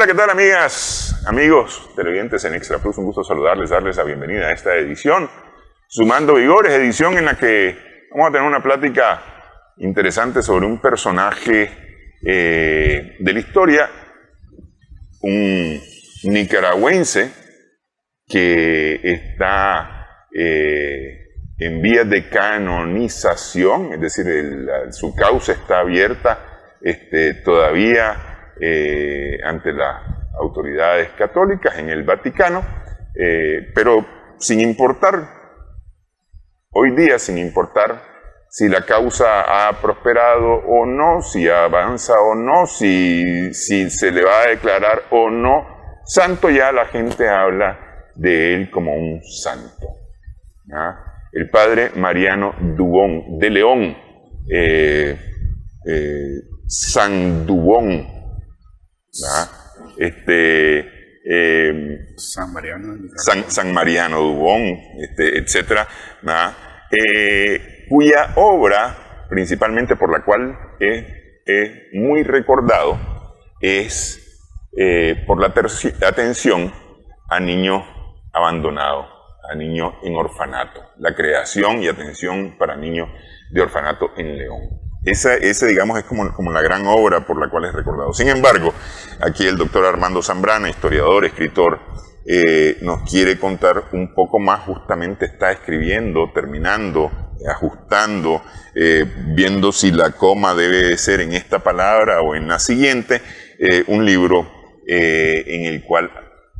Hola, ¿qué tal, amigas, amigos televidentes en Extra Plus? Un gusto saludarles, darles la bienvenida a esta edición, Sumando Vigores, edición en la que vamos a tener una plática interesante sobre un personaje de la historia, un nicaragüense que está en vías de canonización, es decir, su causa está abierta todavía ante las autoridades católicas en el Vaticano, pero sin importar, hoy día sin importar si la causa ha prosperado o no, si avanza o no, si se le va a declarar o no santo, ya la gente habla de él como un santo. El padre Mariano Dubón de León, San Dubón, San Mariano Dubón, etcétera, cuya obra, principalmente por la cual es muy recordado, es por la atención a niños abandonados, a niños en orfanato, la creación y atención para niños de orfanato en León. Ese digamos, es como la gran obra por la cual es recordado. Sin embargo, aquí el doctor Armando Zambrana, historiador, escritor, nos quiere contar un poco más. Justamente está escribiendo, terminando, ajustando, viendo si la coma debe de ser en esta palabra o en la siguiente, un libro en el cual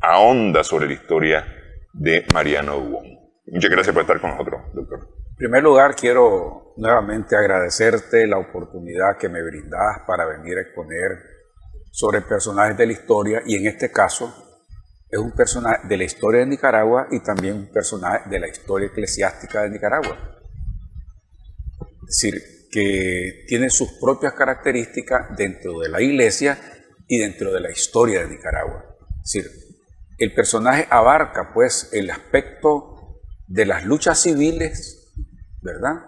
ahonda sobre la historia de Mariano Dubón. Muchas gracias por estar con nosotros, doctor. En primer lugar, quiero nuevamente agradecerte la oportunidad que me brindas para venir a exponer sobre personajes de la historia, y en este caso es un personaje de la historia de Nicaragua y también un personaje de la historia eclesiástica de Nicaragua. Es decir, que tiene sus propias características dentro de la iglesia y dentro de la historia de Nicaragua. Es decir, el personaje abarca pues el aspecto de las luchas civiles, ¿verdad?,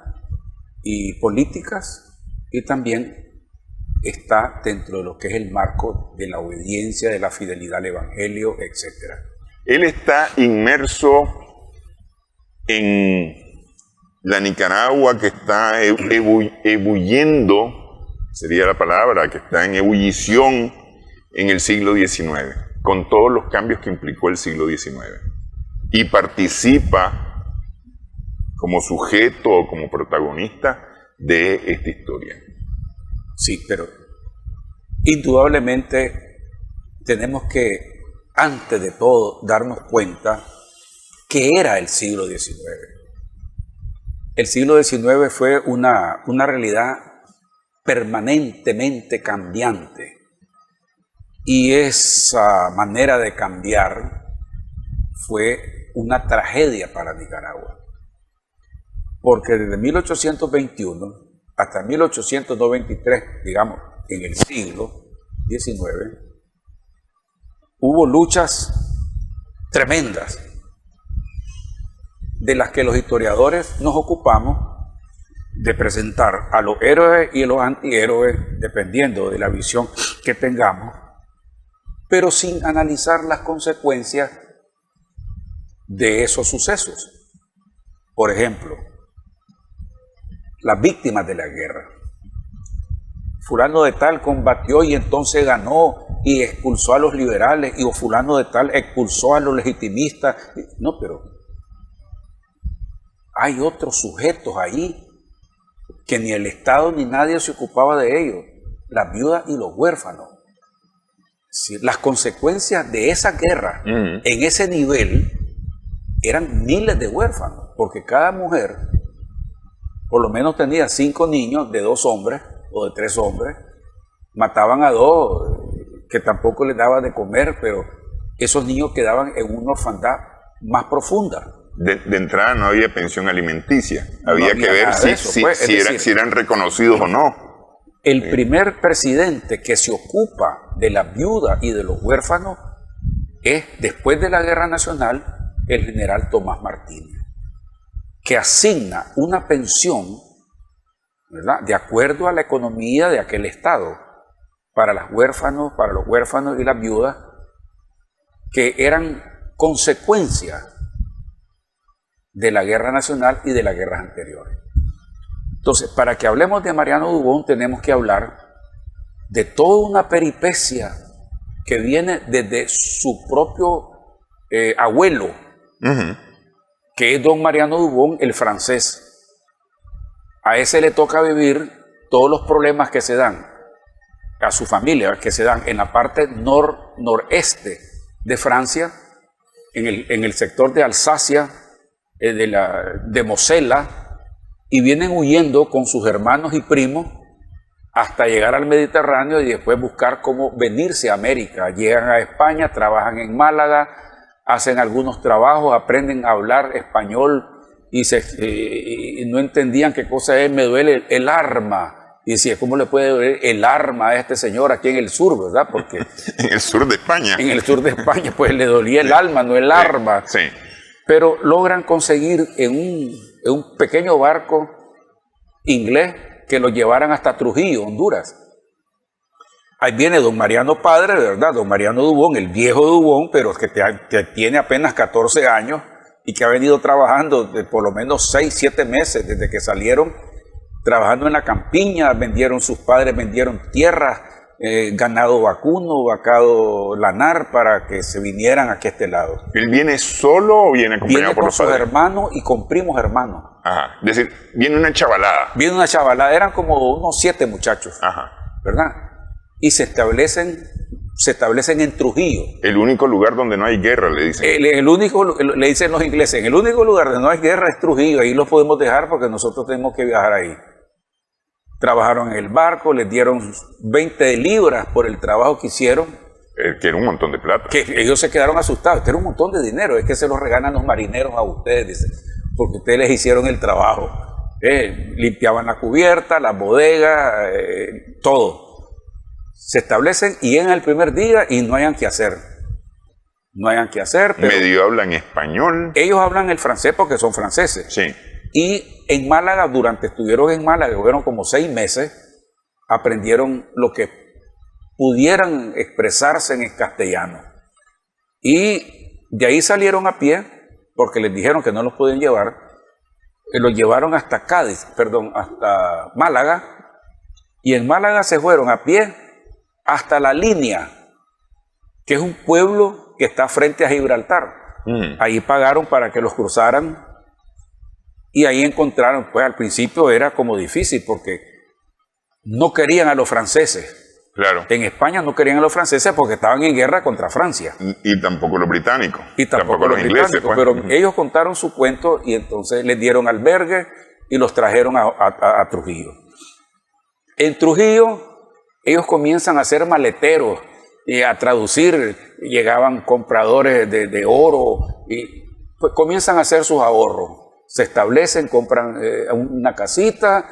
y políticas, y también está dentro de lo que es el marco de la obediencia, de la fidelidad al evangelio, etc. Él está inmerso en la Nicaragua que está ebulliendo, sería la palabra, que está en ebullición en el siglo XIX, con todos los cambios que implicó el siglo XIX, y participa como sujeto o como protagonista de esta historia. Sí, pero indudablemente tenemos que, antes de todo, darnos cuenta que era el siglo XIX. El siglo XIX fue una realidad permanentemente cambiante, y esa manera de cambiar fue una tragedia para Nicaragua. Porque desde 1821 hasta 1893, digamos, en el siglo XIX, hubo luchas tremendas, de las que los historiadores nos ocupamos de presentar a los héroes y a los antihéroes, dependiendo de la visión que tengamos, pero sin analizar las consecuencias de esos sucesos. Por ejemplo, las víctimas de la guerra. Fulano de tal combatió y entonces ganó y expulsó a los liberales, y fulano de tal expulsó a los legitimistas. No, pero hay otros sujetos ahí que ni el Estado ni nadie se ocupaba de ellos, las viudas y los huérfanos. Sí, las consecuencias de esa guerra en ese nivel eran miles de huérfanos, porque cada mujer por lo menos tenía 5 niños de 2 hombres o de 3 hombres. Mataban a 2 que tampoco les daban de comer, pero esos niños quedaban en una orfandad más profunda. De entrada no había pensión alimenticia, había que ver si eran reconocidos o no. El primer presidente que se ocupa de las viudas y de los huérfanos es, después de la Guerra Nacional, el general Tomás Martínez, que asigna una pensión, ¿verdad?, de acuerdo a la economía de aquel estado, para los huérfanos y las viudas, que eran consecuencia de la guerra nacional y de las guerras anteriores. Entonces, para que hablemos de Mariano Dubón, tenemos que hablar de toda una peripecia que viene desde su propio abuelo, que es don Mariano Dubón, el francés. A ese le toca vivir todos los problemas que se dan a su familia, que se dan en la parte noreste de Francia, en el sector de Alsacia, de Mosela, y vienen huyendo con sus hermanos y primos hasta llegar al Mediterráneo y después buscar cómo venirse a América. Llegan a España, trabajan en Málaga, hacen algunos trabajos, aprenden a hablar español y no entendían qué cosa es, me duele el arma. Y decía, ¿cómo le puede doler el arma a este señor aquí en el sur, verdad? Porque en el sur de España. En el sur de España, pues le dolía el alma, no el arma. Sí. Pero logran conseguir en un pequeño barco inglés que lo llevaran hasta Trujillo, Honduras. Ahí viene don Mariano padre, ¿verdad? Don Mariano Dubón, el viejo Dubón, pero que tiene apenas 14 años y que ha venido trabajando de por lo menos 6, 7 meses desde que salieron, trabajando en la campiña. Sus padres vendieron tierras, ganado vacuno, vacado lanar, para que se vinieran aquí a este lado. ¿Él viene solo o viene acompañado por los padres? Viene con sus hermanos y con primos hermanos. Ajá. Es decir, viene una chavalada. Viene una chavalada, eran como unos 7 muchachos. Ajá. ¿Verdad? Y se establecen en Trujillo. El único lugar donde no hay guerra, le dicen. Le dicen los ingleses, el único lugar donde no hay guerra es Trujillo. Ahí los podemos dejar porque nosotros tenemos que viajar ahí. Trabajaron en el barco, les dieron 20 libras por el trabajo que hicieron. Que era un montón de plata. Que ellos se quedaron asustados. Este era un montón de dinero. Es que se los regalan los marineros a ustedes, dicen, porque ustedes les hicieron el trabajo. Limpiaban la cubierta, las bodegas, todo. Se establecen y llegan el primer día y no hayan que hacer. No hayan que hacer. Pero medio hablan español. Ellos hablan el francés porque son franceses. Sí. Y en Málaga, estuvieron en Málaga, fueron como 6 meses, aprendieron lo que pudieran expresarse en castellano. Y de ahí salieron a pie, porque les dijeron que no los podían llevar, los llevaron hasta hasta Málaga, y en Málaga se fueron a pie hasta La Línea, que es un pueblo que está frente a Gibraltar. Ahí pagaron para que los cruzaran. Y ahí encontraron, pues al principio era como difícil porque no querían a los franceses. Claro. En España no querían a los franceses porque estaban en guerra contra Francia. Y tampoco los británicos. Y tampoco los ingleses. Pues. Pero ellos contaron su cuento y entonces les dieron albergue y los trajeron a Trujillo. En Trujillo ellos comienzan a ser maleteros y a traducir. Llegaban compradores de oro y pues comienzan a hacer sus ahorros. Se establecen, compran una casita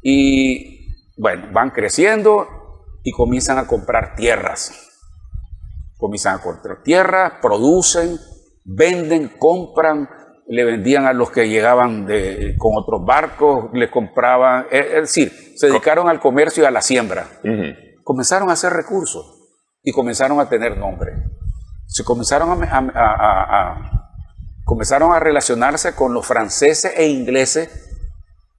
y, bueno, van creciendo y comienzan a comprar tierras. Producen, venden, compran, le vendían a los que llegaban con otros barcos, les compraban, es decir, se dedicaron al comercio y a la siembra. Comenzaron a hacer recursos y comenzaron a tener nombre. Se comenzaron comenzaron a relacionarse con los franceses e ingleses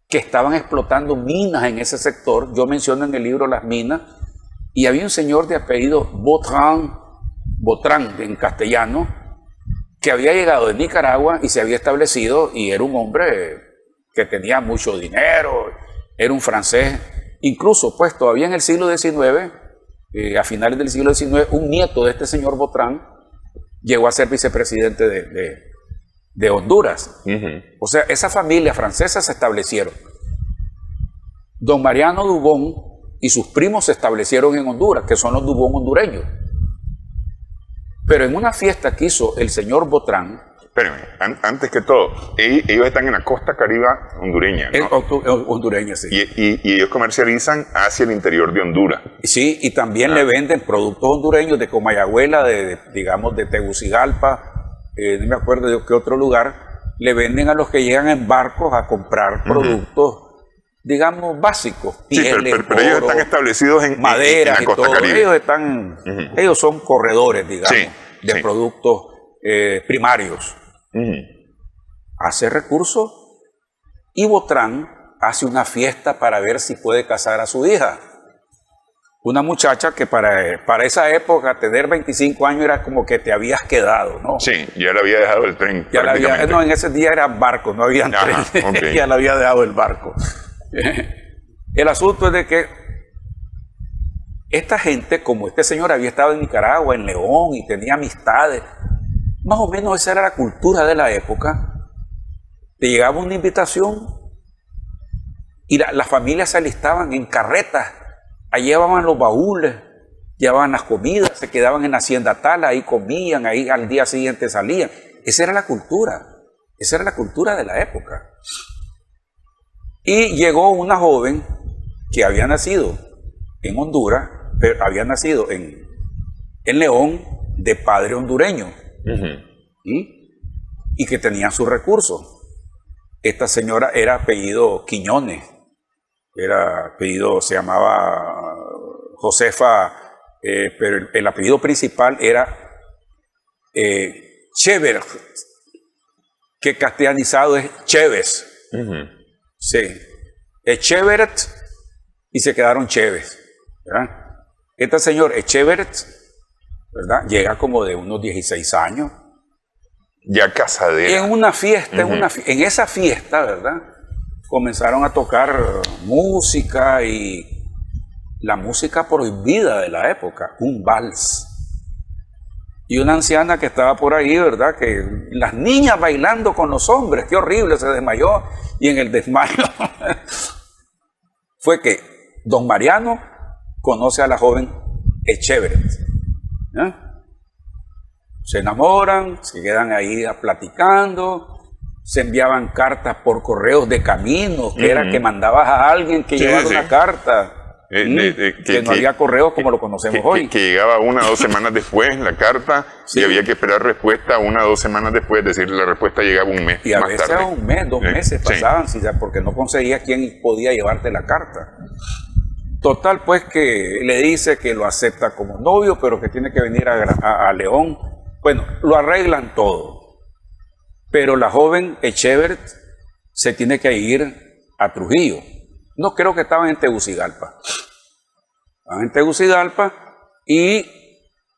que estaban explotando minas en ese sector. Yo menciono en el libro las minas, y había un señor de apellido Botrán en castellano, que había llegado de Nicaragua y se había establecido, y era un hombre que tenía mucho dinero, era un francés. Incluso, pues todavía en el siglo XIX, a finales del siglo XIX, un nieto de este señor Botrán llegó a ser vicepresidente de Honduras. O sea, esa familia francesa se establecieron. Don Mariano Dubón y sus primos se establecieron en Honduras, que son los Dubón hondureños. Pero en una fiesta que hizo el señor Botrán... Espérenme, antes que todo, ellos están en la costa caribe hondureña, ¿no? Hondureña, sí. Y ellos comercializan hacia el interior de Honduras. Sí, y también le venden productos hondureños de Comayagüela, digamos, de Tegucigalpa, no me acuerdo de qué otro lugar, le venden a los que llegan en barcos a comprar productos, digamos, básicos. Pieles, pero ellos están establecidos en madera la costa y todo. caribe. Ellos son corredores, digamos. Sí. de sí. productos primarios. Hace recursos y Botrán hace una fiesta para ver si puede casar a su hija. Una muchacha que para esa época tener 25 años era como que te habías quedado, ¿no? Sí, ya le había dejado el tren. Ya no, en ese día era barco, no había tren. Okay. Ya le había dejado el barco. El asunto es de que esta gente, como este señor había estado en Nicaragua, en León, y tenía amistades, más o menos esa era la cultura de la época. Te llegaba una invitación y las familias se alistaban en carretas, ahí llevaban los baúles, llevaban las comidas, se quedaban en la hacienda tal, ahí comían, ahí al día siguiente salían. Esa era la cultura de la época. Y llegó una joven que había nacido en Honduras, pero había nacido en León, de padre hondureño, y que tenía sus recursos. Esta señora era apellido Quiñones, se llamaba Josefa, pero el apellido principal era Chever, que castellanizado es Chévez. Sí, Echeveret, y se quedaron Chévez, ¿verdad? Esta señora Echeveret, ¿verdad? Llega como de unos 16 años. Ya casadera. En una fiesta, en esa fiesta, ¿verdad? Comenzaron a tocar música, y la música prohibida de la época, un vals. Y una anciana que estaba por ahí, ¿verdad? Que las niñas bailando con los hombres, qué horrible, se desmayó. Y en el desmayo fue que don Mariano conoce a la joven Echeveret. Se enamoran, se quedan ahí platicando, se enviaban cartas por correos de camino, que era que mandabas a alguien que llevara una carta. Que no había correos como lo conocemos hoy. Que llegaba 1 o 2 semanas después la carta, y había que esperar respuesta 1 o 2 semanas después, es decir, la respuesta llegaba un mes. Y a más veces tarde. un mes, 2 meses pasaban, porque no conseguía quién podía llevarte la carta. Total, pues, que le dice que lo acepta como novio, pero que tiene que venir a León. Bueno, lo arreglan todo. Pero la joven Echeveret se tiene que ir a Trujillo. No, creo que estaban en Tegucigalpa. Estaban en Tegucigalpa, y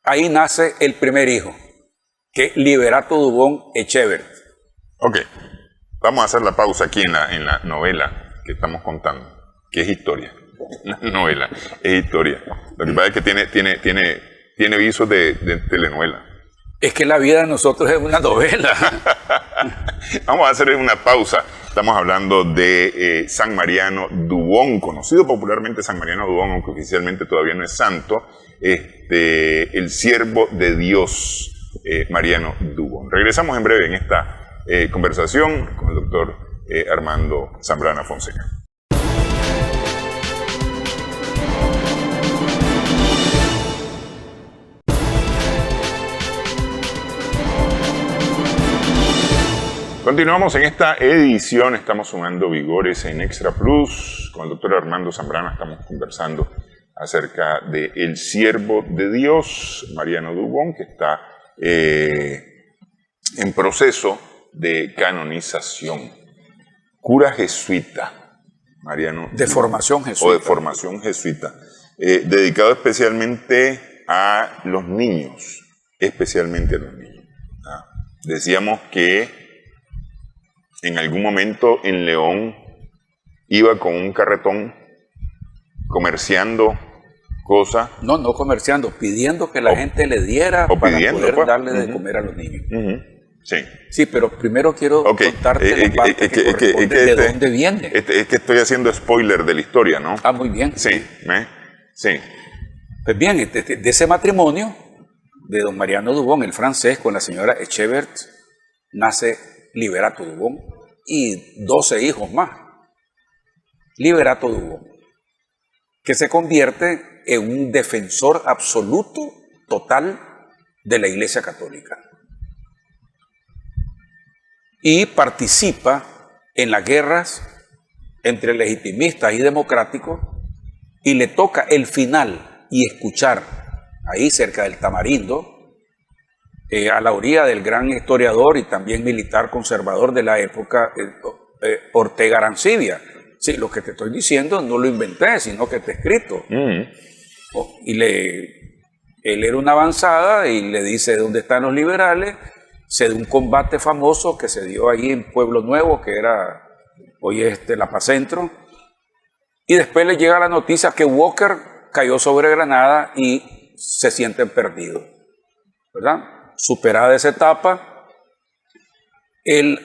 ahí nace el primer hijo, que es Liberato Dubón Echeveret. Ok, vamos a hacer la pausa aquí en la novela que estamos contando, que es historia. La novela es historia. Lo que pasa es que tiene visos de telenovela. Es que la vida de nosotros es una novela. Vamos a hacer una pausa. Estamos hablando de San Mariano Dubón, conocido popularmente San Mariano Dubón, aunque oficialmente todavía no es santo, el siervo de Dios, Mariano Dubón. Regresamos en breve en esta conversación con el doctor Armando Zambrana Fonseca. Continuamos en esta edición, estamos sumando vigores en Extra Plus. Con el doctor Armando Zambrana estamos conversando acerca de el siervo de Dios, Mariano Dubón, que está en proceso de canonización. Cura jesuita, Mariano. De formación jesuita. O de formación jesuita. Dedicado especialmente a los niños, especialmente a los niños. Decíamos que en algún momento en León iba con un carretón comerciando cosas. No comerciando, pidiendo que la gente le diera para poder darle de comer a los niños. Sí. Sí, pero primero quiero contarte la parte que corresponde de dónde viene. Es que estoy haciendo spoiler de la historia, ¿no? Ah, muy bien. Sí, sí. Pues bien, de ese matrimonio de don Mariano Dubón, el francés, con la señora Echeveret, nace Liberato Dubón y 12 hijos más. Liberato Dubón, que se convierte en un defensor absoluto, total, de la Iglesia Católica. Y participa en las guerras entre legitimistas y democráticos, y le toca el final y escuchar, ahí cerca del Tamarindo, a la orilla del gran historiador y también militar conservador de la época, Ortega Arancibia. Sí, lo que te estoy diciendo no lo inventé, sino que está escrito. Y él era una avanzada y le dice dónde están los liberales. Se dio un combate famoso que se dio ahí en Pueblo Nuevo, que era hoy La Paz Centro. Y después le llega la noticia que Walker cayó sobre Granada y se sienten perdidos, ¿verdad? Superada esa etapa, él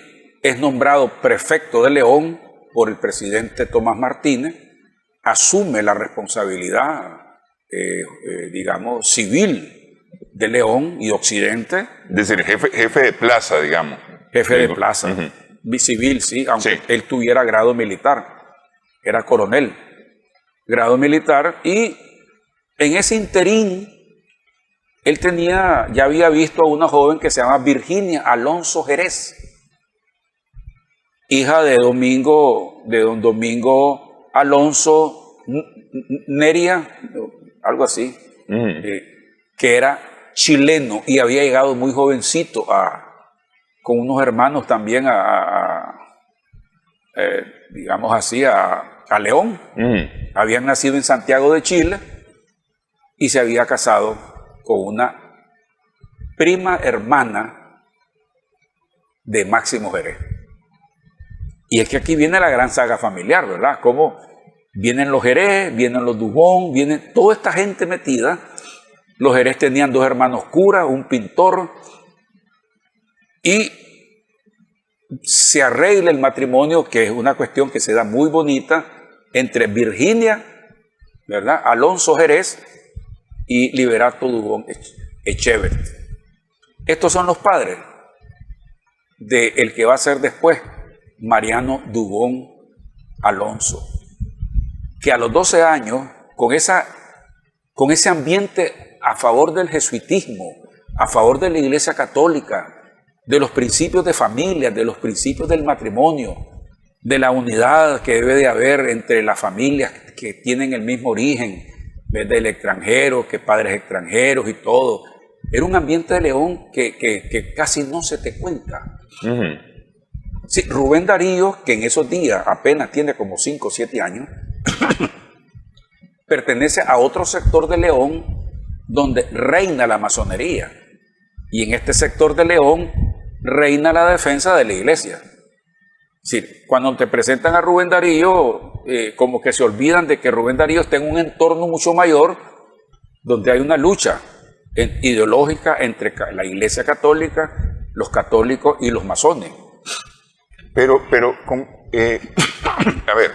es nombrado prefecto de León por el presidente Tomás Martínez, asume la responsabilidad, digamos, civil de León y Occidente. Es decir, jefe de plaza, digamos. Jefe de plaza, civil, sí, aunque él tuviera grado militar, era coronel, grado militar, y en ese interín él ya había visto a una joven que se llama Virginia Alonso Jerez, hija de don Domingo Alonso Neria, algo así, que era chileno y había llegado muy jovencito con unos hermanos también digamos así, a León. Habían nacido en Santiago de Chile y se había casado con una prima hermana de Máximo Jerez. Y es que aquí viene la gran saga familiar, ¿verdad? Como vienen los Jerez, vienen los Dubón, viene toda esta gente metida. Los Jerez tenían 2 hermanos curas, un pintor, y se arregla el matrimonio, que es una cuestión que se da muy bonita, entre Virginia, ¿verdad?, Alonso Jerez y Liberato Dubón Echevert. Estos son los padres del que va a ser después Mariano Dubón Alonso, que a los 12 años, con ese ambiente a favor del jesuitismo, a favor de la Iglesia Católica, de los principios de familia, de los principios del matrimonio, de la unidad que debe de haber entre las familias que tienen el mismo origen, desde el extranjero, que padres extranjeros y todo. Era un ambiente de León que casi no se te cuenta. Sí, Rubén Darío, que en esos días apenas tiene como 5 o 7 años, pertenece a otro sector de León donde reina la masonería. Y en este sector de León reina la defensa de la iglesia. Sí, cuando te presentan a Rubén Darío, como que se olvidan de que Rubén Darío está en un entorno mucho mayor donde hay una lucha ideológica entre la Iglesia Católica, los católicos y los masones. Pero a ver,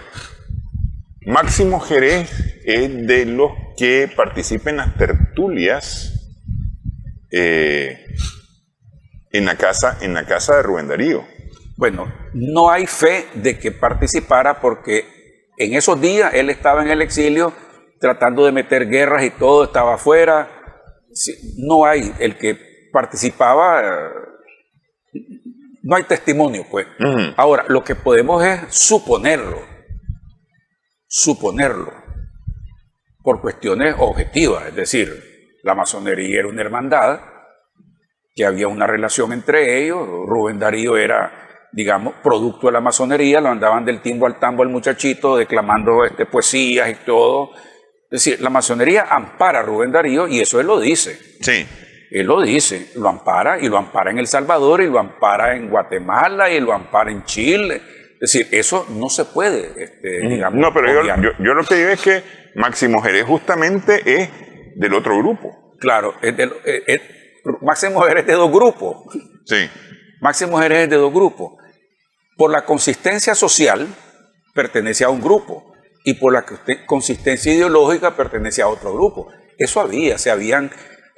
Máximo Jerez es de los que participa en las tertulias en la casa de Rubén Darío. Bueno, no hay fe de que participara porque en esos días él estaba en el exilio tratando de meter guerras y todo, estaba afuera. No hay el que participaba, no hay testimonio, pues. Ahora, lo que podemos es suponerlo, por cuestiones objetivas, es decir, la masonería era una hermandad, que había una relación entre ellos. Rubén Darío era, digamos, producto de la masonería, lo andaban del timbo al tambo al muchachito, declamando poesías y todo. Es decir, la masonería ampara a Rubén Darío y eso él lo dice. Sí. Él lo dice, lo ampara y lo ampara en El Salvador y lo ampara en Guatemala y lo ampara en Chile. Es decir, eso no se puede, digamos. No, pero yo lo que digo es que Máximo Jerez justamente es del otro grupo. Claro, Máximo Jerez es de 2 grupos. Sí. Máximo Jerez es de 2 grupos. Por la consistencia social, pertenece a un grupo. Y por la consistencia ideológica, pertenece a otro grupo. Eso habían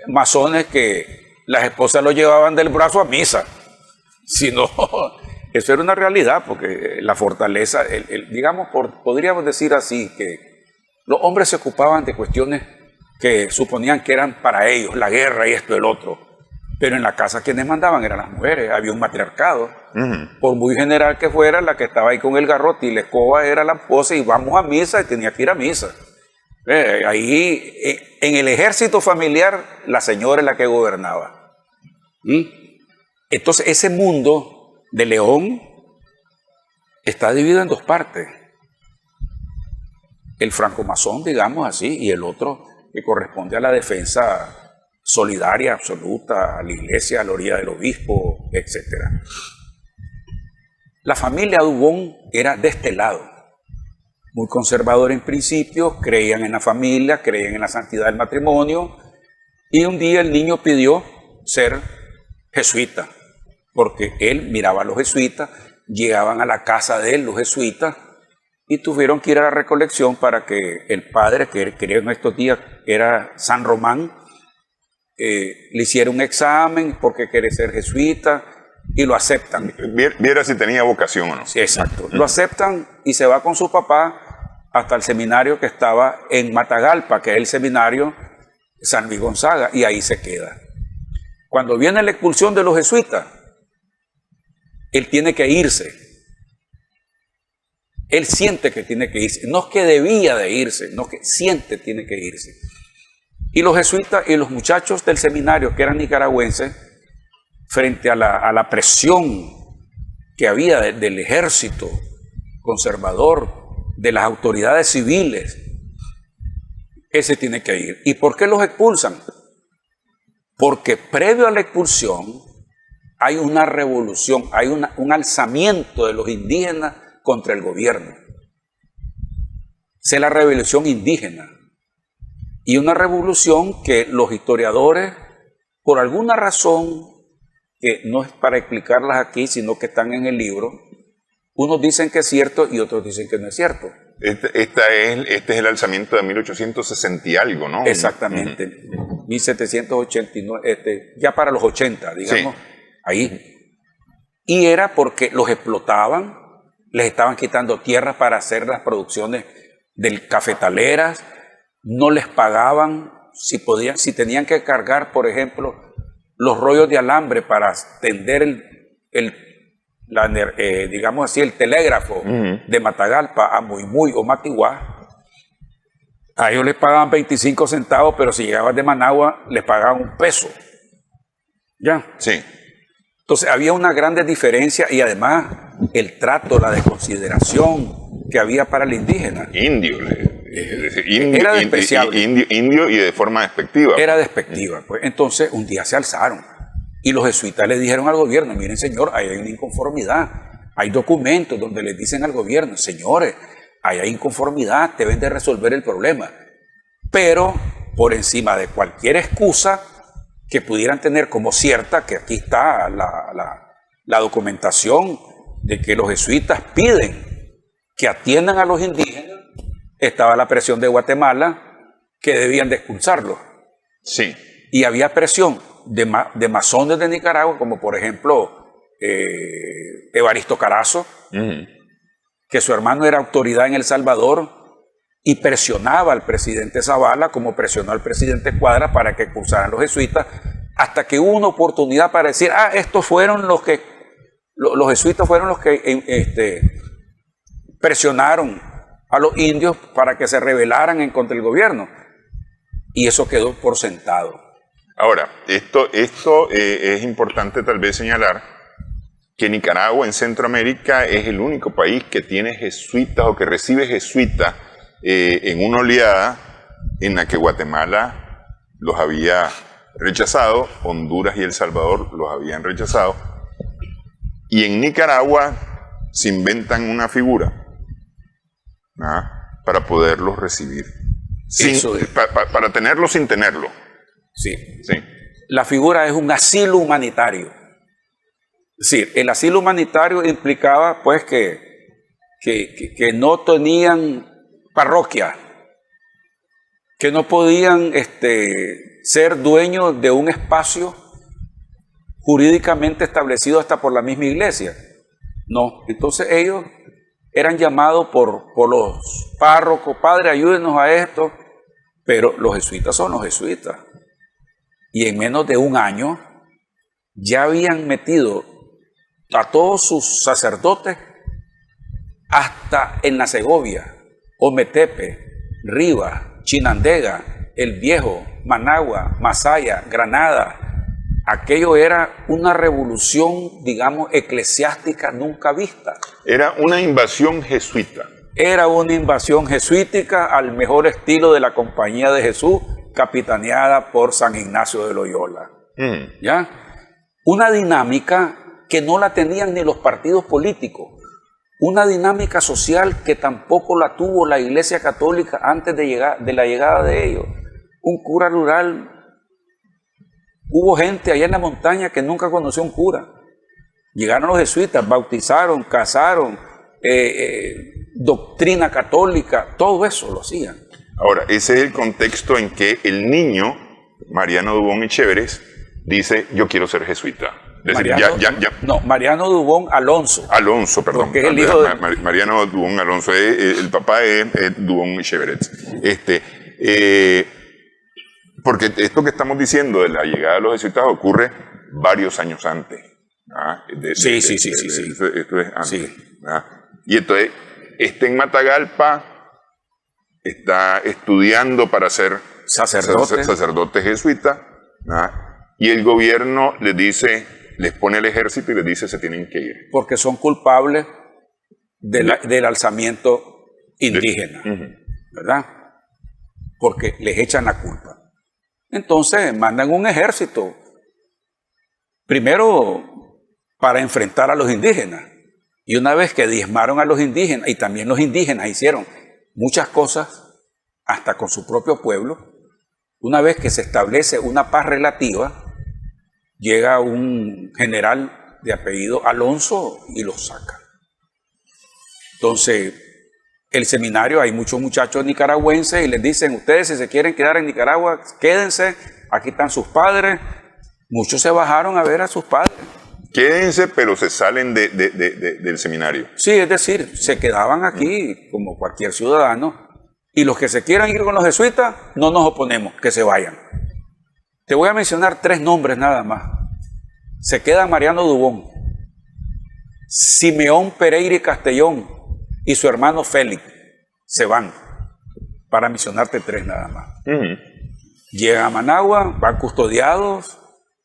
masones que las esposas lo llevaban del brazo a misa. Si no, eso era una realidad, porque la fortaleza, digamos, podríamos decir así, que los hombres se ocupaban de cuestiones que suponían que eran para ellos, la guerra y esto y el otro. Pero en la casa quienes mandaban eran las mujeres, había un matriarcado. Por muy general que fuera, la que estaba ahí con el garrote y la escoba era la esposa y vamos a misa y tenía que ir a misa. Ahí, en el ejército familiar, la señora es la que gobernaba. ¿Mm? Entonces ese mundo de León está dividido en dos partes. El francomasón, digamos así, y el otro que corresponde a la defensa solidaria, absoluta, a la iglesia, a la orilla del obispo, etc. La familia Dubón era de este lado, muy conservadora en principio, creían en la familia, creían en la santidad del matrimonio, y un día el niño pidió ser jesuita, porque él miraba a los jesuitas, llegaban a la casa de él los jesuitas, y tuvieron que ir a la recolección para que el padre, que creo en estos días era San Román, le hiciera un examen porque quiere ser jesuita, y lo aceptan. Viera si tenía vocación o no. Sí, exacto. Lo aceptan y se va con su papá hasta el seminario que estaba en Matagalpa, que es el seminario San Luis Gonzaga, y ahí se queda. Cuando viene la expulsión de los jesuitas, él tiene que irse. Él siente que tiene que irse, no es que debía de irse, no que siente tiene que irse. Y los jesuitas y los muchachos del seminario que eran nicaragüenses, frente a la presión que había del ejército conservador, de las autoridades civiles, ese tiene que ir. ¿Y por qué los expulsan? Porque previo a la expulsión hay una revolución, hay un alzamiento de los indígenas contra el gobierno. Es la revolución indígena. Y una revolución que los historiadores, por alguna razón, que no es para explicarlas aquí, sino que están en el libro, unos dicen que es cierto y otros dicen que no es cierto. Este es el alzamiento de 1860 y algo, ¿no? Exactamente. 1789, ya para los 80, digamos, sí. Ahí. Y era porque los explotaban, les estaban quitando tierras para hacer las producciones de cafetaleras, no les pagaban, si tenían que cargar, por ejemplo, los rollos de alambre para tender digamos así, el telégrafo de Matagalpa a Muymuy o Matiguá, a ellos les pagaban 25 centavos, pero si llegaban de Managua, les pagaban $1. ¿Ya? Sí. Entonces había una grande diferencia y además el trato, la desconsideración que había para el indígena. Indio, era despreciable. Indio y de forma despectiva. Era despectiva. Pues. Entonces un día se alzaron y los jesuitas le dijeron al gobierno, miren señor, ahí hay una inconformidad, hay documentos donde les dicen al gobierno, señores, ahí hay inconformidad, deben de resolver el problema. Pero por encima de cualquier excusa que pudieran tener como cierta, que aquí está la documentación de que los jesuitas piden que atiendan a los indígenas, estaba la presión de Guatemala que debían de expulsarlos. Sí. Y había presión de masones de Nicaragua, como por ejemplo Evaristo Carazo, que su hermano era autoridad en El Salvador y presionaba al presidente Zavala como presionó al presidente Cuadra para que expulsaran los jesuitas, hasta que hubo una oportunidad para decir, estos fueron los jesuitas fueron los que presionaron a los indios para que se rebelaran en contra del gobierno. Y eso quedó por sentado. Ahora, esto es importante tal vez señalar que Nicaragua en Centroamérica es el único país que tiene jesuitas o que recibe jesuitas en una oleada en la que Guatemala los había rechazado, Honduras y El Salvador los habían rechazado, y en Nicaragua se inventan una figura para poderlos recibir, para tenerlo sin tenerlo. Sí. La figura es un asilo humanitario. Sí, el asilo humanitario implicaba pues que no tenían parroquia, que no podían ser dueños de un espacio jurídicamente establecido hasta por la misma iglesia. No, entonces ellos eran llamados por los párrocos, padre, ayúdenos a esto, pero los jesuitas son los jesuitas. Y en menos de un año ya habían metido a todos sus sacerdotes hasta en la Segovia, Ometepe, Rivas, Chinandega, El Viejo, Managua, Masaya, Granada, Aquello era una revolución, digamos, eclesiástica nunca vista. Era una invasión jesuita. Era una invasión jesuítica al mejor estilo de la Compañía de Jesús, capitaneada por San Ignacio de Loyola. ¿Ya? Una dinámica que no la tenían ni los partidos políticos. Una dinámica social que tampoco la tuvo la Iglesia Católica antes de la llegada de ellos. Un cura rural. Hubo gente allá en la montaña que nunca conoció un cura. Llegaron los jesuitas, bautizaron, casaron, doctrina católica, todo eso lo hacían. Ahora, ese es el contexto en que el niño, Mariano Dubón Echeveres, dice, yo quiero ser jesuita. Es decir, No, Mariano Dubón Alonso. Alonso, perdón. Porque es el hijo de... Mariano Dubón Alonso, el papá es Dubón Echeveres. Porque esto que estamos diciendo de la llegada de los jesuitas ocurre varios años antes. Sí. Esto es antes. Sí. Y entonces, en Matagalpa, está estudiando para ser sacerdote jesuita, y el gobierno les pone el ejército y les dice se tienen que ir. Porque son culpables del alzamiento indígena, ¿verdad? Porque les echan la culpa. Entonces mandan un ejército, primero para enfrentar a los indígenas. Y una vez que diezmaron a los indígenas, y también los indígenas hicieron muchas cosas, hasta con su propio pueblo, una vez que se establece una paz relativa, llega un general de apellido Alonso y los saca. Entonces, el seminario, hay muchos muchachos nicaragüenses y les dicen, ustedes si se quieren quedar en Nicaragua, quédense, aquí están sus padres. Muchos se bajaron a ver a sus padres. Quédense, pero se salen del seminario. Sí, es decir, se quedaban aquí como cualquier ciudadano, y los que se quieran ir con los jesuitas, no nos oponemos, que se vayan. Te voy a mencionar 3 nombres nada más. Se queda Mariano Dubón, Simeón Pereira y Castellón y su hermano Félix. Se van, para mencionarte 3 nada más. Llegan a Managua, van custodiados.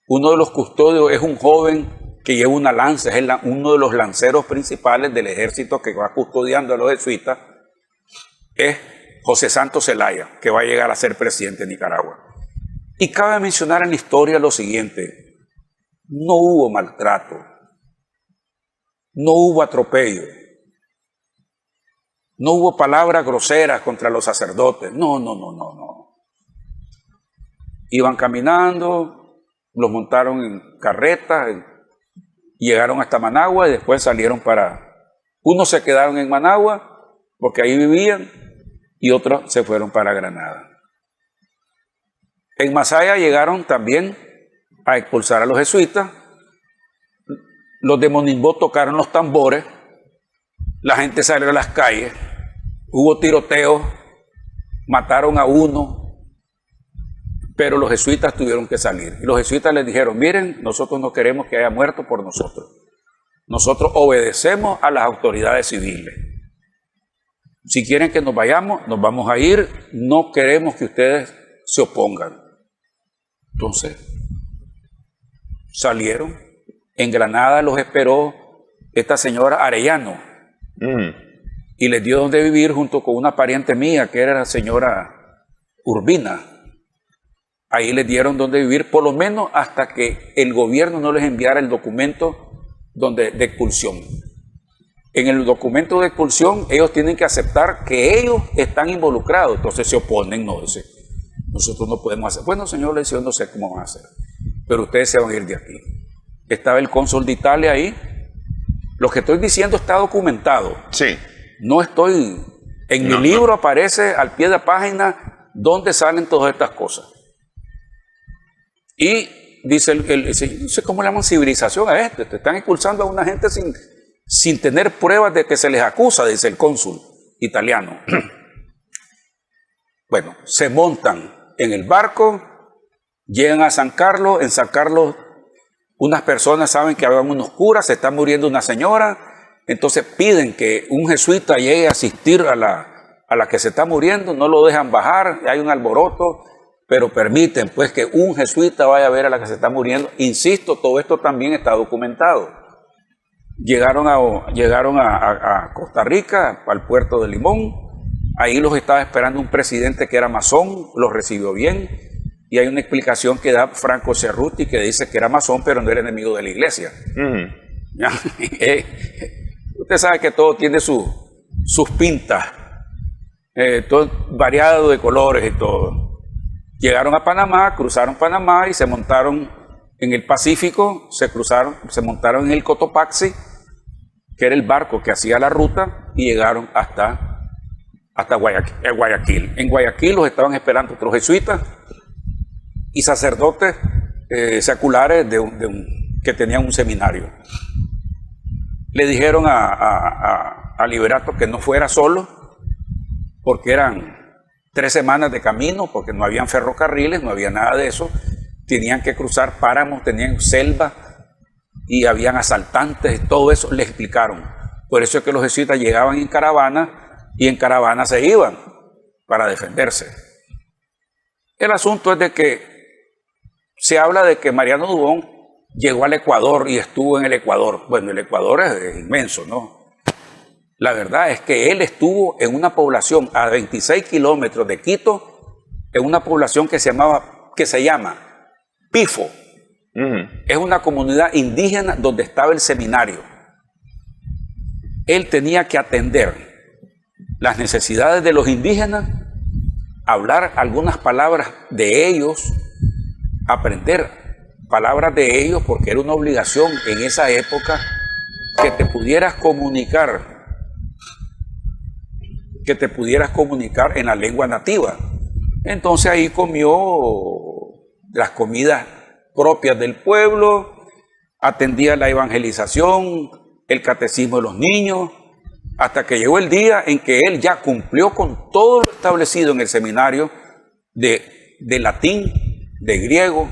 Uno de los custodios es un joven que lleva una lanza, es uno de los lanceros principales del ejército que va custodiando a los jesuitas, es José Santos Zelaya, que va a llegar a ser presidente de Nicaragua. Y cabe mencionar en la historia lo siguiente: no hubo maltrato, no hubo atropello, no hubo palabras groseras contra los sacerdotes, no. Iban caminando, los montaron en carretas, llegaron hasta Managua y después salieron unos se quedaron en Managua porque ahí vivían y otros se fueron para Granada. En Masaya llegaron también a expulsar a los jesuitas. Los de Monimbó tocaron los tambores, la gente salió a las calles, hubo tiroteos, mataron a uno, pero los jesuitas tuvieron que salir. Y los jesuitas les dijeron, miren, nosotros no queremos que haya muerto por nosotros. Nosotros obedecemos a las autoridades civiles. Si quieren que nos vayamos, nos vamos a ir, no queremos que ustedes se opongan. Entonces, salieron. En Granada los esperó esta señora Arellano y les dio donde vivir junto con una pariente mía que era la señora Urbina. Ahí les dieron donde vivir por lo menos hasta que el gobierno no les enviara el documento de expulsión. En el documento de expulsión ellos tienen que aceptar que ellos están involucrados, entonces se oponen, no dicen, nosotros no podemos hacer. Bueno, señor, le decía, no sé cómo van a hacer, pero ustedes se van a ir de aquí. Estaba el cónsul de Italia ahí. Lo que estoy diciendo está documentado. Sí. No estoy... En mi libro aparece al pie de la página donde salen todas estas cosas. Y dice no sé cómo le llaman civilización a esto. Te están expulsando a una gente sin tener pruebas de que se les acusa, dice el cónsul italiano. Bueno, se montan en el barco, llegan a San Carlos. En San Carlos unas personas saben que había unos curas, se está muriendo una señora, entonces piden que un jesuita llegue a asistir a la que se está muriendo, no lo dejan bajar, hay un alboroto, pero permiten pues que un jesuita vaya a ver a la que se está muriendo. Insisto, todo esto también está documentado. Llegaron a Costa Rica, al puerto de Limón. Ahí los estaba esperando un presidente que era masón, los recibió bien. Y hay una explicación que da Franco Cerruti que dice que era masón, pero no era enemigo de la iglesia. Usted sabe que todo tiene sus pintas, todo variado de colores y todo. Llegaron a Panamá, cruzaron Panamá y se montaron en el Pacífico, se montaron en el Cotopaxi, que era el barco que hacía la ruta, y llegaron hasta Guayaquil. En Guayaquil los estaban esperando otros jesuitas y sacerdotes seculares que tenían un seminario. Le dijeron a Liberato que no fuera solo, porque eran 3 semanas de camino, porque no habían ferrocarriles, no había nada de eso. Tenían que cruzar páramos, tenían selva y habían asaltantes, todo eso le explicaron. Por eso es que los jesuitas llegaban en caravana y en caravana se iban para defenderse. El asunto es de que se habla de que Mariano Dubón llegó al Ecuador y estuvo en el Ecuador. Bueno, el Ecuador es inmenso, ¿no? La verdad es que él estuvo en una población a 26 kilómetros de Quito, en una población que se llama Pifo. Es una comunidad indígena donde estaba el seminario. Él tenía que atender las necesidades de los indígenas, hablar algunas palabras de ellos, aprender palabras de ellos, porque era una obligación en esa época que te pudieras comunicar en la lengua nativa. Entonces ahí comió las comidas propias del pueblo, atendía la evangelización, el catecismo de los niños, hasta que llegó el día en que él ya cumplió con todo lo establecido en el seminario de latín, de griego,